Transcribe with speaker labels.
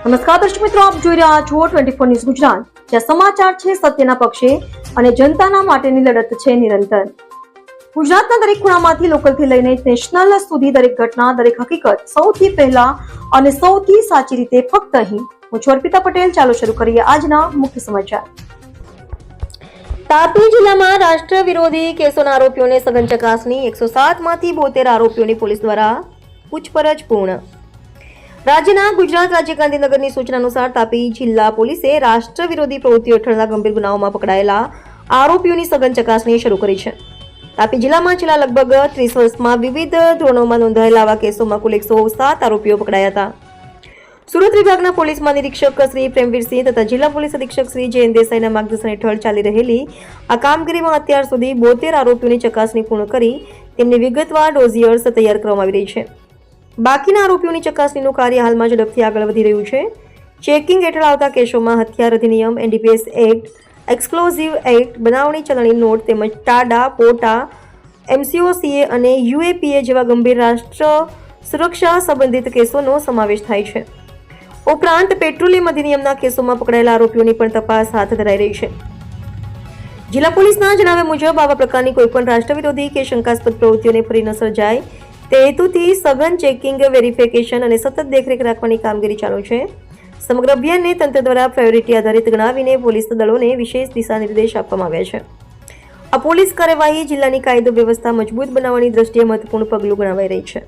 Speaker 1: નમસ્કાર દર્શક મિત્રો, આપ જોઈ રહ્યા છો 24 ન્યૂઝ ગુજરાત, જ્યાં સમાચાર છે સત્યના પક્ષે અને જનતાના માટેની લડત છે નિરંતર. ગુજરાતના દરેક ખૂણામાંથી લોકલથી લઈને નેશનલ સુધી દરેક ઘટના, દરેક હકીકત સૌથી પહેલા અને સૌથી સાચી રીતે ફક્ત અહીં. હું છું અર્પિતા પટેલ. ચાલો શરૂ કરીએ આજના મુખ્ય સમાચાર. તાપી જિલ્લામાં રાષ્ટ્ર વિરોધી કેસોના આરોપીઓને સઘન ચકાસણી. 107 માંથી 72 આરોપીઓની પોલીસ દ્વારા પૂછપરછ પૂર્ણ. રાજ્યના ગુજરાત રાજ્ય ગાંધીનગરની સૂચના અનુસાર તાપી જિલ્લા પોલીસે રાષ્ટ્ર વિરોધી પ્રવૃત્તિઓ હેઠળના ગંભીર ગુનાઓમાં પકડાયેલા આરોપીઓની સઘન ચકાસણી શરૂ કરી છે. તાપી જિલ્લામાં છેલ્લા લગભગ 30 વર્ષમાં વિવિધ ધોરણોમાં નોંધાયેલા આવા કેસોમાં કુલ 107 આરોપીઓ પકડાયા હતા. સુરત વિભાગના પોલીસ મહાનિરીક્ષક શ્રી પ્રેમવીરસિંહ તથા જિલ્લા પોલીસ અધિક્ષક શ્રી જયંત દેસાઈના માર્ગદર્શન હેઠળ ચાલી રહેલી આ કામગીરીમાં અત્યાર સુધી 72 આરોપીઓની ચકાસણી પૂર્ણ કરી તેમની વિગતવાર ડોઝિયર્સ તૈયાર કરવામાં આવી રહી છે. બાકીના આરોપીઓની ચકાસણીનું કાર્ય હાલમાં ઝડપથી આગળ વધી રહ્યું છે. ચેકિંગ હેઠળ આવતા કેસોમાં હથિયાર અધિનિયમ, એનડીપીએસ એક્ટ, એક્સપ્લોઝિવ એક્ટ, બનાવની ચલણી નોટ તેમજ ટાડા, પોટા, એમસીઓસીએ અને યુએપીએ જેવા ગંભીર રાષ્ટ્ર સુરક્ષા સંબંધિત કેસોનો સમાવેશ થાય છે. ઉપરાંત પેટ્રોલિયમ અધિનિયમના કેસોમાં પકડાયેલા આરોપીઓની પણ તપાસ હાથ ધરાઈ રહી છે. જિલ્લા પોલીસના જણાવ્યા મુજબ આવા પ્રકારની કોઈપણ રાષ્ટ્ર વિરોધી કે શંકાસ્પદ પ્રવૃત્તિઓને ફરી ન સર્જાય તે હેતુથી સઘન ચેકિંગ, વેરિફિકેશન અને સતત દેખરેખ રાખવાની કામગીરી ચાલુ છે. સમગ્ર અભિયાનને તંત્ર દ્વારા પ્રાયોરિટી આધારિત ગણાવીને પોલીસ દળોને વિશેષ દિશા નિર્દેશ આપવામાં આવ્યા છે. આ પોલીસ કાર્યવાહી જિલ્લાની કાયદો વ્યવસ્થા મજબૂત બનાવવાની દ્રષ્ટિએ મહત્વપૂર્ણ પગલું ગણાવાઈ રહી છે.